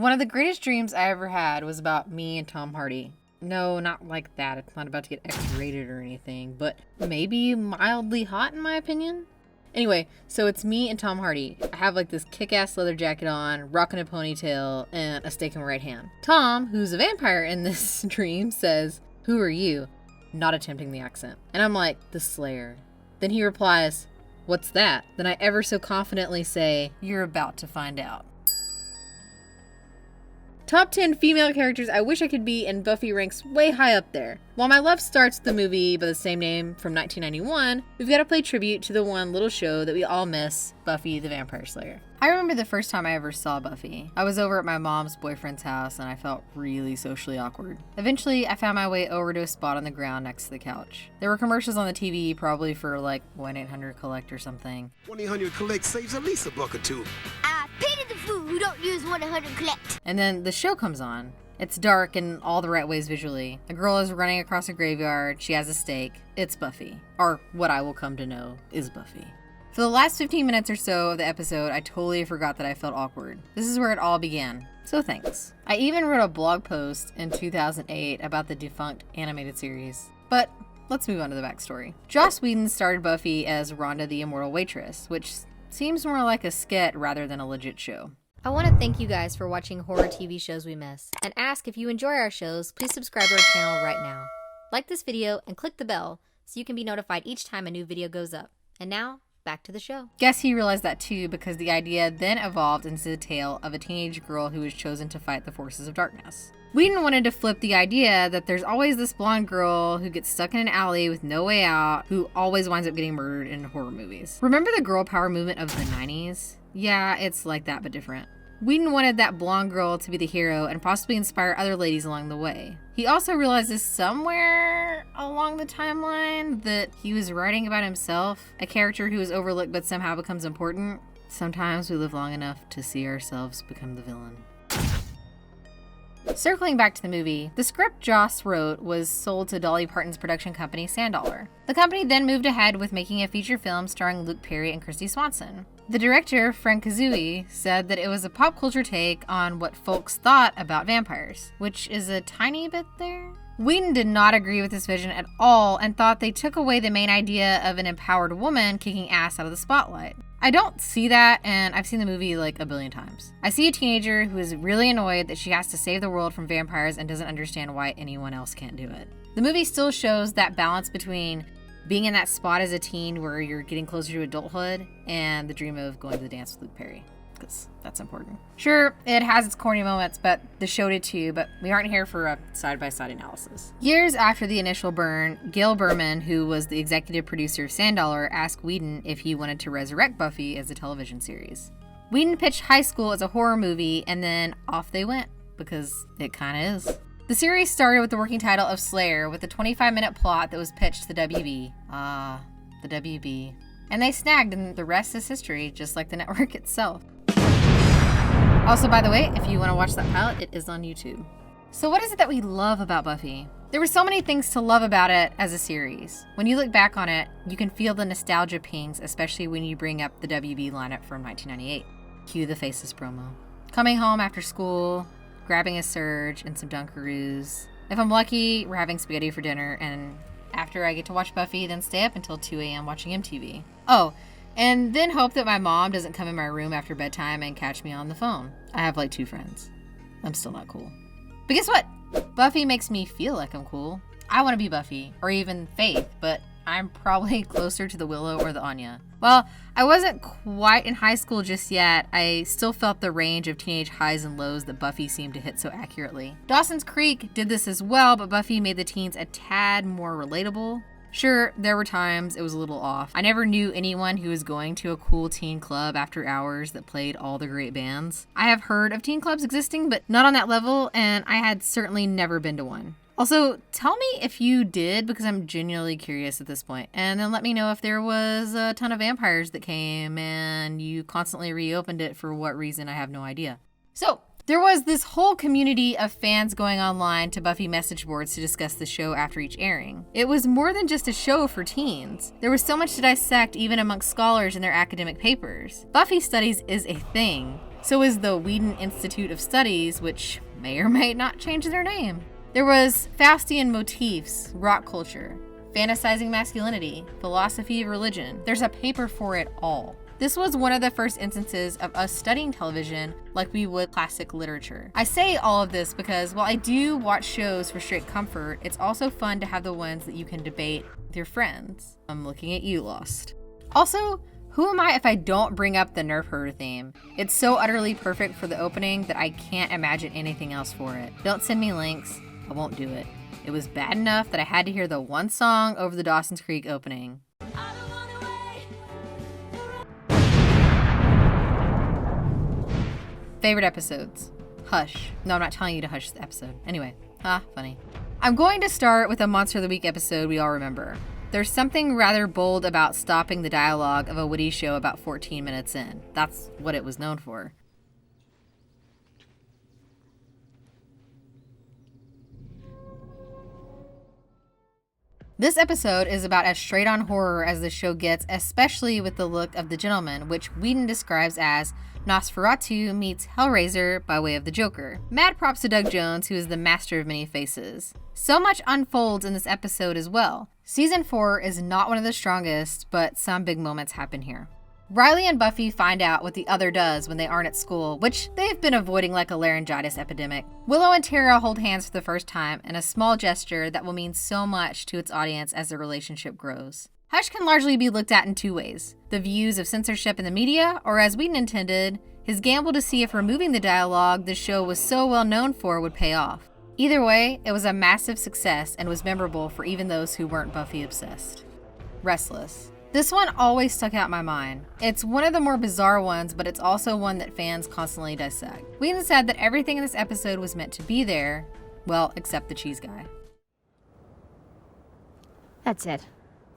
One of the greatest dreams I ever had was about me and Tom Hardy. No, not like that. It's not about to get X-rated or anything, but maybe mildly hot in my opinion. Anyway, so it's me and Tom Hardy. I have like this kick-ass leather jacket on, rocking a ponytail, and a stake in my right hand. Tom, who's a vampire in this dream, says, "Who are you?" Not attempting the accent. And I'm like, "The Slayer." Then he replies, "What's that?" Then I ever so confidently say, "You're about to find out." Top 10 female characters I wish I could be, and Buffy ranks way high up there. While my love starts the movie by the same name from 1991, we've got to play tribute to the one little show that we all miss, Buffy the Vampire Slayer. I remember the first time I ever saw Buffy. I was over at my mom's boyfriend's house and I felt really socially awkward. Eventually, I found my way over to a spot on the ground next to the couch. There were commercials on the TV, probably for like 1-800-COLLECT or something. 1-800-COLLECT saves at least $1 or $2. I pity the fool who don't use 1-800-COLLECT. And then the show comes on. It's dark in all the right ways visually. A girl is running across a graveyard. She has a stake. It's Buffy. Or what I will come to know is Buffy. For the last 15 minutes or so of the episode, I totally forgot that I felt awkward. This is where it all began. So thanks. I even wrote a blog post in 2008 about the defunct animated series. But let's move on to the backstory. Joss Whedon started Buffy as Rhonda the Immortal Waitress, which seems more like a skit rather than a legit show. I want to thank you guys for watching horror TV shows we miss, and ask if you enjoy our shows, please subscribe to our channel right now. Like this video and click the bell so you can be notified each time a new video goes up. And now, back to the show. Guess he realized that too, because the idea then evolved into the tale of a teenage girl who was chosen to fight the forces of darkness. Whedon wanted to flip the idea that there's always this blonde girl who gets stuck in an alley with no way out, who always winds up getting murdered in horror movies. Remember the girl power movement of the 90s? Yeah, it's like that, but different. Whedon wanted that blonde girl to be the hero and possibly inspire other ladies along the way. He also realizes somewhere along the timeline that he was writing about himself, a character who is overlooked but somehow becomes important. Sometimes we live long enough to see ourselves become the villain. Circling back to the movie, the script Joss wrote was sold to Dolly Parton's production company, $. The company then moved ahead with making a feature film starring Luke Perry and Kristy Swanson. The director, Frank Kazooie, said that it was a pop culture take on what folks thought about vampires, which is a tiny bit there. Whedon did not agree with this vision at all and thought they took away the main idea of an empowered woman kicking ass out of the spotlight. I don't see that, and I've seen the movie like a billion times. I see a teenager who is really annoyed that she has to save the world from vampires and doesn't understand why anyone else can't do it. The movie still shows that balance between being in that spot as a teen where you're getting closer to adulthood and the dream of going to the dance with Luke Perry, because that's important. Sure, it has its corny moments, but the show did too, but we aren't here for a side-by-side analysis. Years after the initial burn, Gail Berman, who was the executive producer of $, asked Whedon if he wanted to resurrect Buffy as a television series. Whedon pitched High School as a horror movie, and then off they went, because it kinda is. The series started with the working title of Slayer, with a 25-minute plot that was pitched to the WB. The WB. And they snagged, and the rest is history, just like the network itself. Also, by the way, if you want to watch that pilot, it is on YouTube. So what is it that we love about Buffy? There were so many things to love about it as a series. When you look back on it, you can feel the nostalgia pings, especially when you bring up the WB lineup from 1998. Cue the Faces promo. Coming home after school, grabbing a Surge and some Dunkaroos. If I'm lucky, we're having spaghetti for dinner, and after I get to watch Buffy, then stay up until 2 a.m. watching MTV. Oh, and then hope that my mom doesn't come in my room after bedtime and catch me on the phone. I have like 2 friends. I'm still not cool. But guess what? Buffy makes me feel like I'm cool. I want to be Buffy, or even Faith, but I'm probably closer to the Willow or the Anya. Well, I wasn't quite in high school just yet. I still felt the range of teenage highs and lows that Buffy seemed to hit so accurately. Dawson's Creek did this as well, but Buffy made the teens a tad more relatable. Sure, there were times it was a little off. I never knew anyone who was going to a cool teen club after hours that played all the great bands. I have heard of teen clubs existing, but not on that level, and I had certainly never been to one. Also, tell me if you did, because I'm genuinely curious at this point. And then let me know if there was a ton of vampires that came and you constantly reopened it for what reason, I have no idea. So, there was this whole community of fans going online to Buffy message boards to discuss the show after each airing. It was more than just a show for teens. There was so much to dissect even amongst scholars in their academic papers. Buffy studies is a thing. So is the Whedon Institute of Studies, which may or may not change their name. There was Faustian motifs, rock culture, fantasizing masculinity, philosophy of religion. There's a paper for it all. This was one of the first instances of us studying television like we would classic literature. I say all of this because while I do watch shows for straight comfort, it's also fun to have the ones that you can debate with your friends. I'm looking at you, Lost. Also, who am I if I don't bring up the Nerf Herder theme? It's so utterly perfect for the opening that I can't imagine anything else for it. Don't send me links. I won't do it. It was bad enough that I had to hear the one song over the Dawson's Creek opening. Favorite episodes. Hush. No, I'm not telling you to hush the episode. Anyway, funny. I'm going to start with a Monster of the Week episode we all remember. There's something rather bold about stopping the dialogue of a witty show about 14 minutes in. That's what it was known for. This episode is about as straight-on horror as the show gets, especially with the look of the gentleman, which Whedon describes as Nosferatu meets Hellraiser by way of the Joker. Mad props to Doug Jones, who is the master of many faces. So much unfolds in this episode as well. Season 4 is not one of the strongest, but some big moments happen here. Riley and Buffy find out what the other does when they aren't at school, which they've been avoiding like a laryngitis epidemic. Willow and Tara hold hands for the first time in a small gesture that will mean so much to its audience as the relationship grows. Hush can largely be looked at in two ways: the views of censorship in the media, or as Whedon intended, his gamble to see if removing the dialogue the show was so well known for would pay off. Either way, it was a massive success and was memorable for even those who weren't Buffy obsessed. Restless. This one always stuck out in my mind. It's one of the more bizarre ones, but it's also one that fans constantly dissect. Whedon said that everything in this episode was meant to be there, well, except the cheese guy. That's it.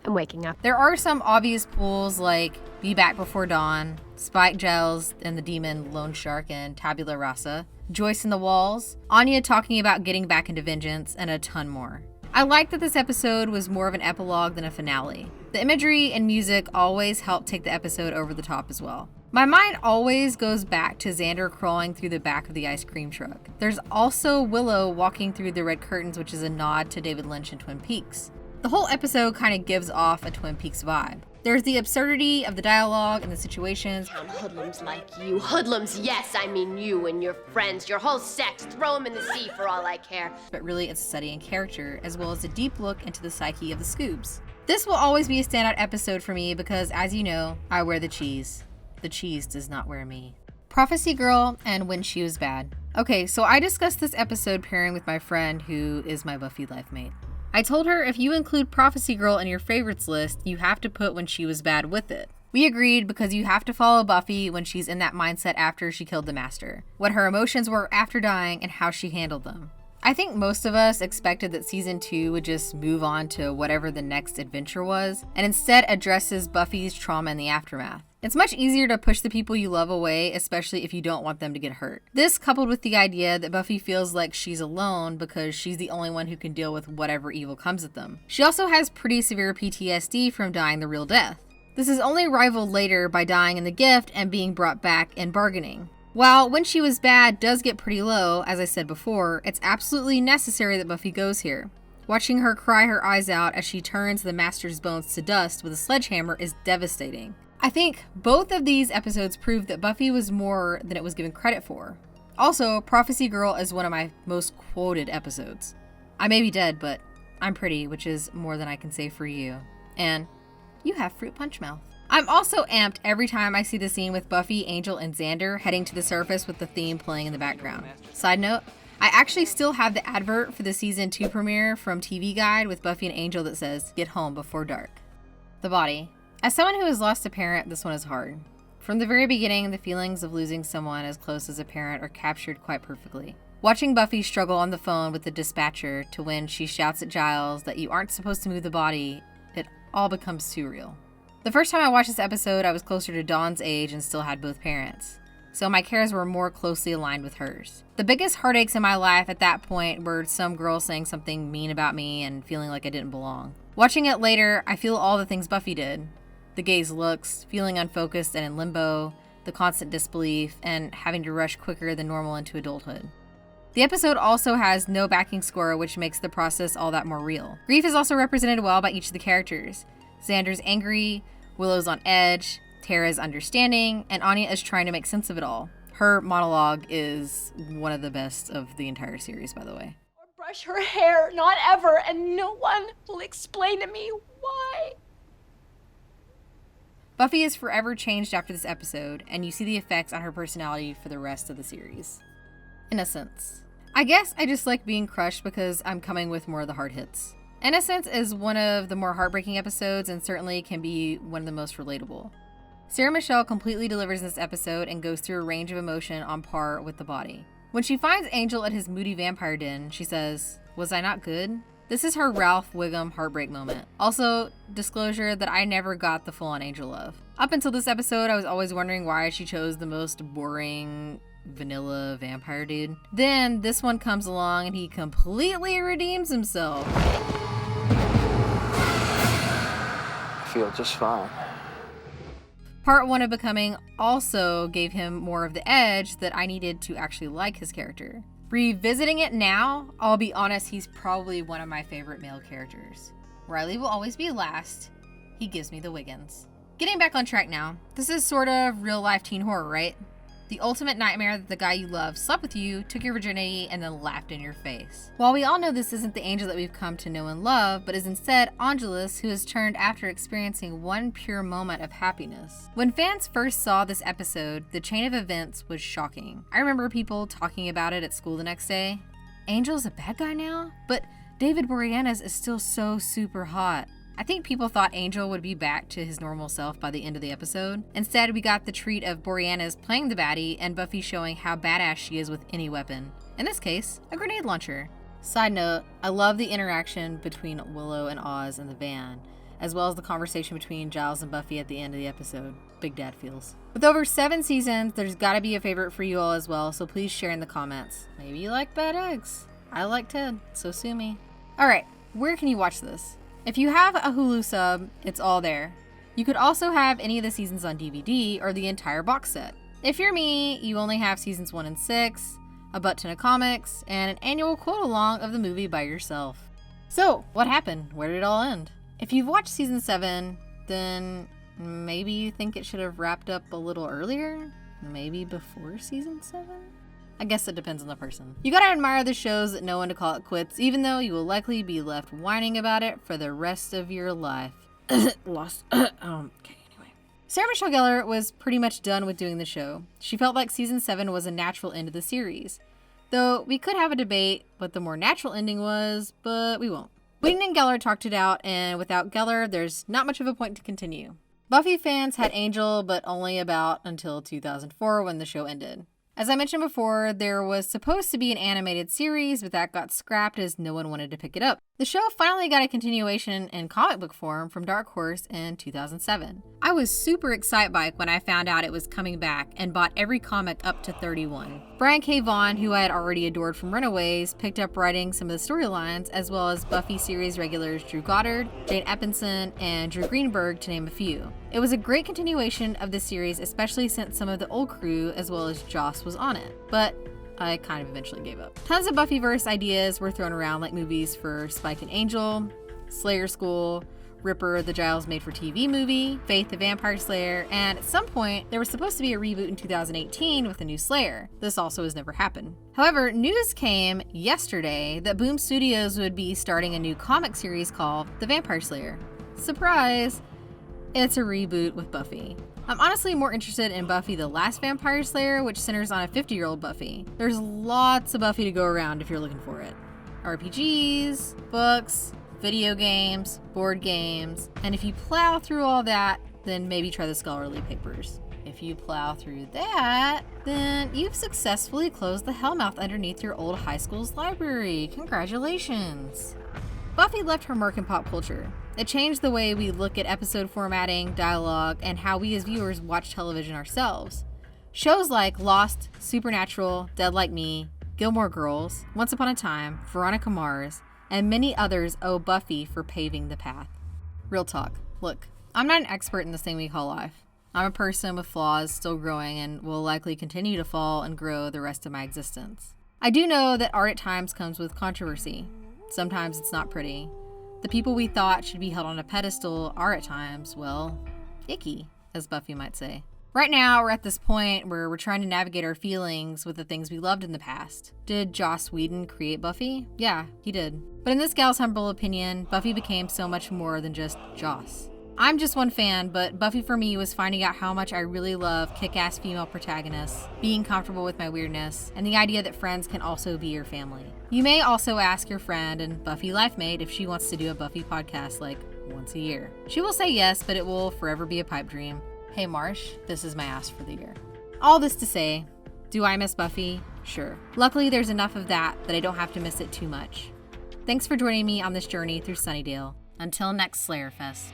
I'm waking up. There are some obvious pulls like Be Back Before Dawn, Spike Giles and the Demon Lone Shark and Tabula Rasa, Joyce in the Walls, Anya talking about getting back into vengeance, and a ton more. I like that this episode was more of an epilogue than a finale. The imagery and music always help take the episode over the top as well. My mind always goes back to Xander crawling through the back of the ice cream truck. There's also Willow walking through the red curtains, which is a nod to David Lynch and Twin Peaks. The whole episode kind of gives off a Twin Peaks vibe. There's the absurdity of the dialogue and the situations. Hoodlums like you. Hoodlums, yes, I mean you and your friends, your whole sex. Throw them in the sea for all I care. But really it's studying character, as well as a deep look into the psyche of the Scoobs. This will always be a standout episode for me because, as you know, I wear the cheese. The cheese does not wear me. Prophecy Girl and When She Was Bad. Okay, so I discussed this episode pairing with my friend who is my Buffy life mate. I told her if you include Prophecy Girl in your favorites list, you have to put When She Was Bad with it. We agreed because you have to follow Buffy when she's in that mindset after she killed the Master, what her emotions were after dying, and how she handled them. I think most of us expected that season 2 would just move on to whatever the next adventure was, and instead addresses Buffy's trauma in the aftermath. It's much easier to push the people you love away, especially if you don't want them to get hurt. This, coupled with the idea that Buffy feels like she's alone because she's the only one who can deal with whatever evil comes at them. She also has pretty severe PTSD from dying the real death. This is only rivaled later by dying in the gift and being brought back in bargaining. While When She Was Bad does get pretty low, as I said before, it's absolutely necessary that Buffy goes here. Watching her cry her eyes out as she turns the Master's bones to dust with a sledgehammer is devastating. I think both of these episodes prove that Buffy was more than it was given credit for. Also, Prophecy Girl is one of my most quoted episodes. I may be dead, but I'm pretty, which is more than I can say for you. And you have fruit punch mouth. I'm also amped every time I see the scene with Buffy, Angel, and Xander heading to the surface with the theme playing in the background. Side note, I actually still have the advert for the season 2 premiere from TV Guide with Buffy and Angel that says, "Get home before dark." The body. As someone who has lost a parent, this one is hard. From the very beginning, the feelings of losing someone as close as a parent are captured quite perfectly. Watching Buffy struggle on the phone with the dispatcher to when she shouts at Giles that you aren't supposed to move the body, it all becomes too real. The first time I watched this episode, I was closer to Dawn's age and still had both parents, so my cares were more closely aligned with hers. The biggest heartaches in my life at that point were some girl saying something mean about me and feeling like I didn't belong. Watching it later, I feel all the things Buffy did. The gaze looks, feeling unfocused and in limbo, the constant disbelief, and having to rush quicker than normal into adulthood. The episode also has no backing score, which makes the process all that more real. Grief is also represented well by each of the characters. Xander's angry, Willow's on edge, Tara's understanding, and Anya is trying to make sense of it all. Her monologue is one of the best of the entire series, by the way. Or brush her hair, not ever, and no one will explain to me why. Buffy is forever changed after this episode, and you see the effects on her personality for the rest of the series. Innocence. I guess I just like being crushed because I'm coming with more of the hard hits. Innocence is one of the more heartbreaking episodes and certainly can be one of the most relatable. Sarah Michelle completely delivers in this episode and goes through a range of emotion on par with the body. When she finds Angel at his moody vampire den, she says, "Was I not good?" This is her Ralph Wiggum heartbreak moment. Also, disclosure that I never got the full-on Angel love. Up until this episode, I was always wondering why she chose the most boring, vanilla vampire dude. Then this one comes along and he completely redeems himself. I feel just fine. Part 1 of Becoming also gave him more of the edge that I needed to actually like his character. Revisiting it now, I'll be honest, he's probably one of my favorite male characters. Riley will always be last. He gives me the Wiggins. Getting back on track now, this is sort of real-life teen horror, right? The ultimate nightmare that the guy you love slept with you, took your virginity, and then laughed in your face. While we all know this isn't the Angel that we've come to know and love, but is instead Angelus, who has turned after experiencing one pure moment of happiness. When fans first saw this episode, the chain of events was shocking. I remember people talking about it at school the next day. Angel's a bad guy now? But David Boreanaz is still so super hot. I think people thought Angel would be back to his normal self by the end of the episode. Instead, we got the treat of Boreanaz playing the baddie and Buffy showing how badass she is with any weapon. In this case, a grenade launcher. Side note, I love the interaction between Willow and Oz in the van, as well as the conversation between Giles and Buffy at the end of the episode. Big Dad feels. With over 7 seasons, there's gotta be a favorite for you all as well, so please share in the comments. Maybe you like bad eggs. I like Ted, so sue me. Alright, where can you watch this? If you have a Hulu sub, it's all there. You could also have any of the seasons on DVD or the entire box set. If you're me, you only have seasons 1 and 6, a butt ton of comics, and an annual quote along of the movie by yourself. So, what happened? Where did it all end? If you've watched season 7, then maybe you think it should have wrapped up a little earlier? Maybe before season 7? I guess it depends on the person. You gotta admire the shows that know when to call it quits, even though you will likely be left whining about it for the rest of your life. Lost. Okay, anyway. Sarah Michelle Gellar was pretty much done with doing the show. She felt like season 7 was a natural end of the series. Though we could have a debate what the more natural ending was, but we won't. Whedon and Gellar talked it out, and without Gellar, there's not much of a point to continue. Buffy fans had Angel, but only about until 2004 when the show ended. As I mentioned before, there was supposed to be an animated series, but that got scrapped as no one wanted to pick it up. The show finally got a continuation in comic book form from Dark Horse in 2007. I was super excited when I found out it was coming back and bought every comic up to 31. Brian K. Vaughan, who I had already adored from Runaways, picked up writing some of the storylines, as well as Buffy series regulars Drew Goddard, Jane Epinson, and Drew Greenberg, to name a few. It was a great continuation of the series, especially since some of the old crew, as well as Joss, was on it. But I kind of eventually gave up. Tons of Buffyverse ideas were thrown around, like movies for Spike and Angel, Slayer School, Ripper, the Giles made-for-TV movie, Faith the Vampire Slayer, and at some point, there was supposed to be a reboot in 2018 with a new Slayer. This also has never happened. However, news came yesterday that Boom Studios would be starting a new comic series called The Vampire Slayer. Surprise! It's a reboot with Buffy. I'm honestly more interested in Buffy the Last Vampire Slayer, which centers on a 50-year-old Buffy. There's lots of Buffy to go around if you're looking for it. RPGs, books, video games, board games, and if you plow through all that, then maybe try the scholarly papers. If you plow through that, then you've successfully closed the hellmouth underneath your old high school's library. Congratulations! Buffy left her mark in pop culture. It changed the way we look at episode formatting, dialogue, and how we as viewers watch television ourselves. Shows like Lost, Supernatural, Dead Like Me, Gilmore Girls, Once Upon a Time, Veronica Mars, and many others owe Buffy for paving the path. Real talk. Look, I'm not an expert in this thing we call life. I'm a person with flaws, still growing, and will likely continue to fall and grow the rest of my existence. I do know that art at times comes with controversy. Sometimes it's not pretty. The people we thought should be held on a pedestal are at times, well, icky, as Buffy might say. Right now, we're at this point where we're trying to navigate our feelings with the things we loved in the past. Did Joss Whedon create Buffy? Yeah, he did. But in this gal's humble opinion, Buffy became so much more than just Joss. I'm just one fan, but Buffy for me was finding out how much I really love kick-ass female protagonists, being comfortable with my weirdness, and the idea that friends can also be your family. You may also ask your friend and Buffy life mate if she wants to do a Buffy podcast like once a year. She will say yes, but it will forever be a pipe dream. Hey Marsh, this is my ask for the year. All this to say, do I miss Buffy? Sure. Luckily there's enough of that I don't have to miss it too much. Thanks for joining me on this journey through Sunnydale. Until next Slayer Fest.